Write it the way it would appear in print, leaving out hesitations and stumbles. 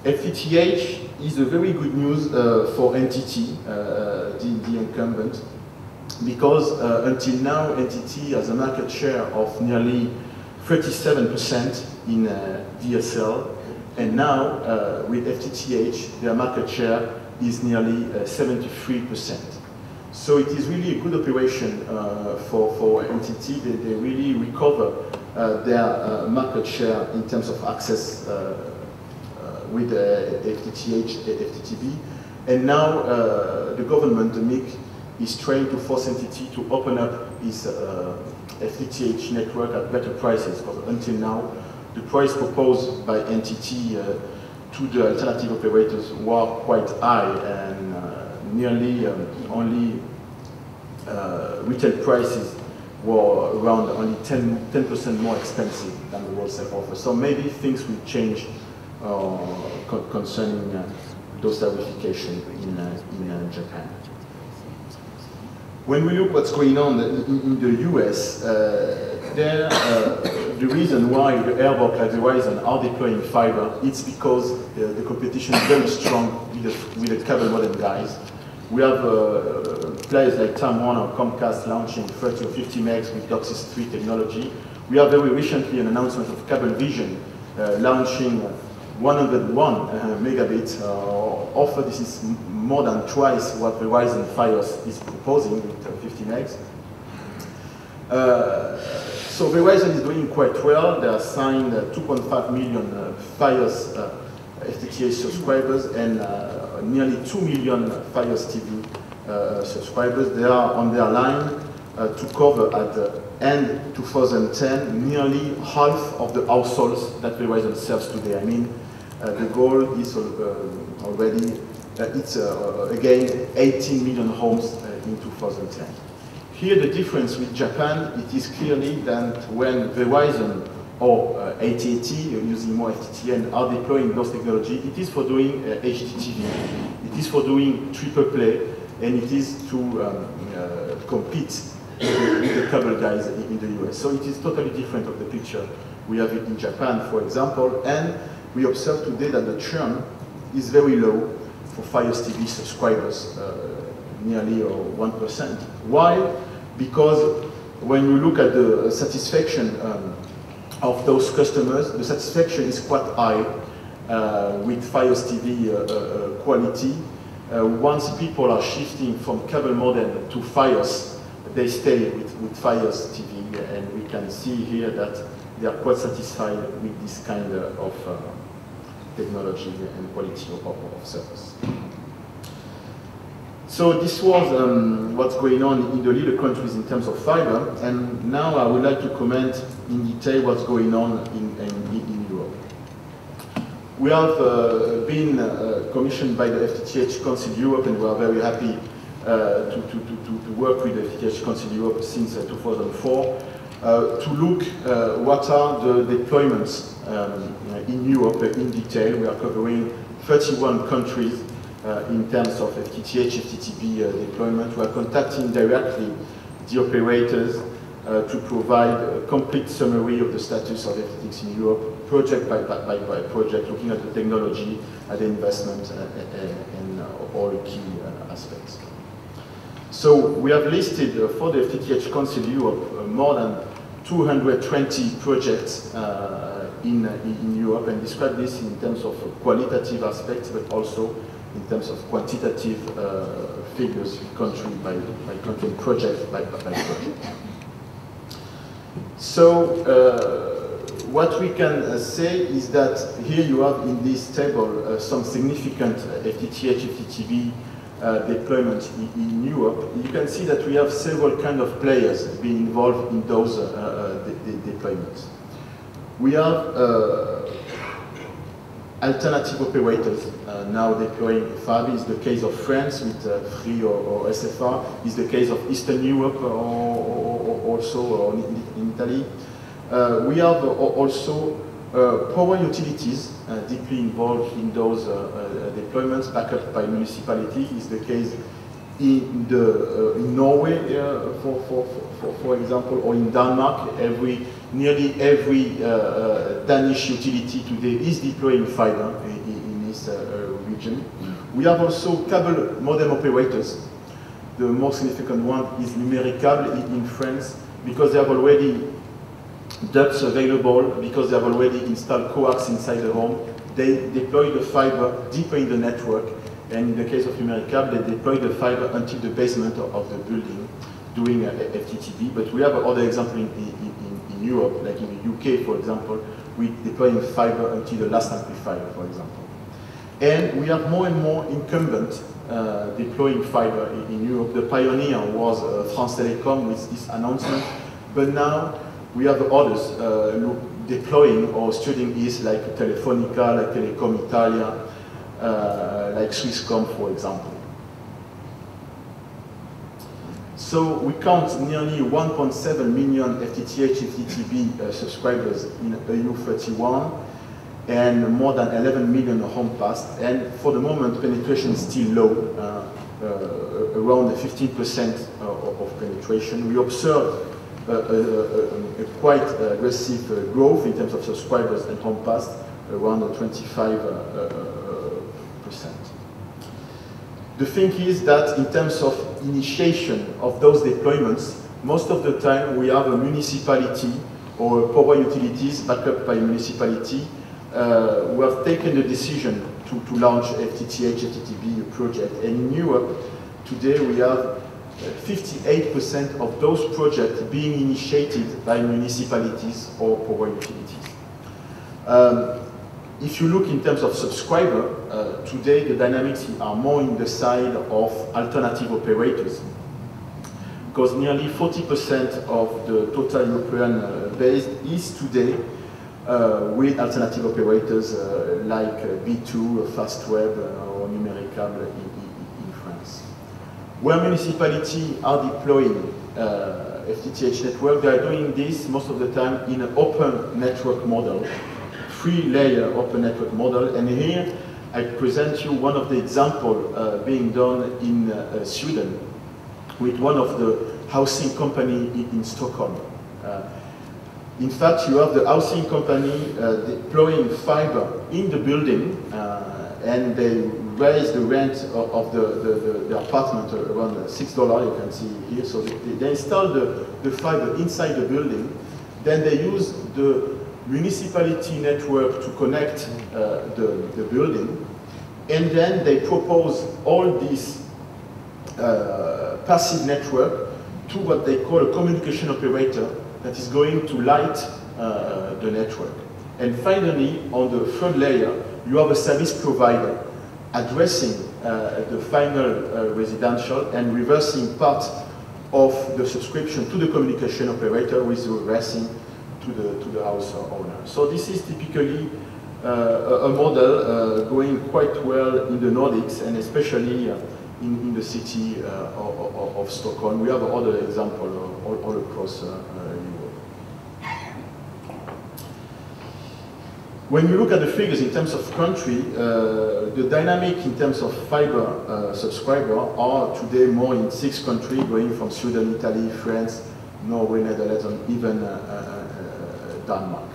FTTH is a very good news for NTT, the incumbent, because until now NTT has a market share of nearly 37% in DSL, and now with FTTH their market share is nearly 73%. So it is really a good operation for NTT. They really recover their market share in terms of access with FTTH, FTTB. And now the government, the MIC, is trying to force NTT to open up its FTTH network at better prices, because until now the price proposed by NTT to the alternative operators were quite high, and nearly only retail prices were around only 10% more expensive than the wholesale offer. So maybe things will change concerning those tarification in Japan. When we look what's going on in the US, the reason why the airbox like Verizon are deploying fiber, it's because the competition is very strong with the cable modem guys. We have players like Time Warner, Comcast launching 30 or 50 megs with DOCSIS 3 technology. We have very recently an announcement of Cablevision launching 101 megabit offer. This is more than twice what Verizon Fios is proposing with 50 megs. So Verizon is doing quite well. They have signed 2.5 million Fios FTTH subscribers and nearly 2 million Fios TV subscribers. They are on their line to cover at the end 2010 nearly half of the households that Verizon serves today. I mean, the goal is already, it's again 18 million homes in 2010. Here the difference with Japan, it is clearly that when Verizon or AT&T using more FTTN are deploying those technology, it is for doing HDTV, it is for doing triple play, and it is to compete with the cable guys in the US. So it is totally different of the picture we have in Japan, for example, and we observe today that the churn is very low for Fios TV subscribers, nearly 1%. Why? Because when you look at the satisfaction of those customers, the satisfaction is quite high with Fios TV quality. Once people are shifting from cable modem to Fios, they stay with Fios TV, and we can see here that they are quite satisfied with this kind of technology and quality of service. So this was what's going on in the leader countries in terms of fiber, and now I would like to comment in detail what's going on in Europe. We have been commissioned by the FTTH Council Europe, and we are very happy to work with the FTTH Council Europe since 2004 to look what are the deployments in Europe in detail. We are covering 31 countries in terms of FTTH, FTTB deployment. We are contacting directly the operators to provide a complete summary of the status of FTTX in Europe, project by project, looking at the technology, at the investment, and all key aspects. So we have listed for the FTTH Council Europe more than 220 projects in Europe, and describe this in terms of qualitative aspects, but also in terms of quantitative figures, country by country, project by project. So what we can say is that here you have in this table some significant FTTH, FTTB deployment in Europe. You can see that we have several kind of players being involved in those deployments. We have alternative operators now deploying fiber. Is the case of France with Free or SFR. Is the case of Eastern Europe or also in Italy. We have also power utilities deeply involved in those deployments, backed up by municipality. Is the case in Norway, for example, or in Denmark. Nearly every Danish utility today is deploying fiber in this region. We have also cable modem operators. The most significant one is Numericable in France, because they have already ducts available, because they have already installed coax inside the home. They deploy the fiber deeper in the network, and in the case of Numericable, they deploy the fiber until the basement of the building, doing FTTB. But we have other examples in Europe, like in the UK, for example, we deploying fiber until the last amplifier, for example. And we have more and more incumbents deploying fiber in Europe. The pioneer was France Telecom with this announcement, but now we have others deploying or studying this, like Telefonica, like Telecom Italia, like Swisscom, for example. So we count nearly 1.7 million FTTH, FTTB subscribers in EU31, and more than 11 million home passed. And for the moment, penetration is still low, around 15% of penetration. We observe a quite aggressive growth in terms of subscribers and home passed, around 25%. The thing is that in terms of initiation of those deployments, most of the time we have a municipality or power utilities backed up by a municipality who have taken the decision to launch FTTH, FTTB project. And in Europe, today we have 58% of those projects being initiated by municipalities or power utilities. If you look in terms of subscriber, today the dynamics are more in the side of alternative operators, because nearly 40% of the total European base is today with alternative operators like B2, Fastweb, or Numericable in France. Where municipalities are deploying FTTH network, they are doing this most of the time in an open network model, three-layer open network model. And here I present you one of the examples being done in Sweden with one of the housing company in Stockholm. In fact, you have the housing company deploying fiber in the building, and they raise the rent of the apartment around $6, you can see here. So they install the fiber inside the building, then they use the municipality network to connect the building, and then they propose all this passive network to what they call a communication operator that is going to light the network. And finally, on the third layer, you have a service provider addressing the final residential and reversing part of the subscription to the communication operator with reversing to the house owner. So this is typically a model going quite well in the Nordics, and especially in the city of Stockholm. We have other examples all across Europe. When you look at the figures in terms of country, the dynamic in terms of fiber subscriber are today more in 6 countries, going from Sweden, Italy, France, Norway, Netherlands, and even Denmark.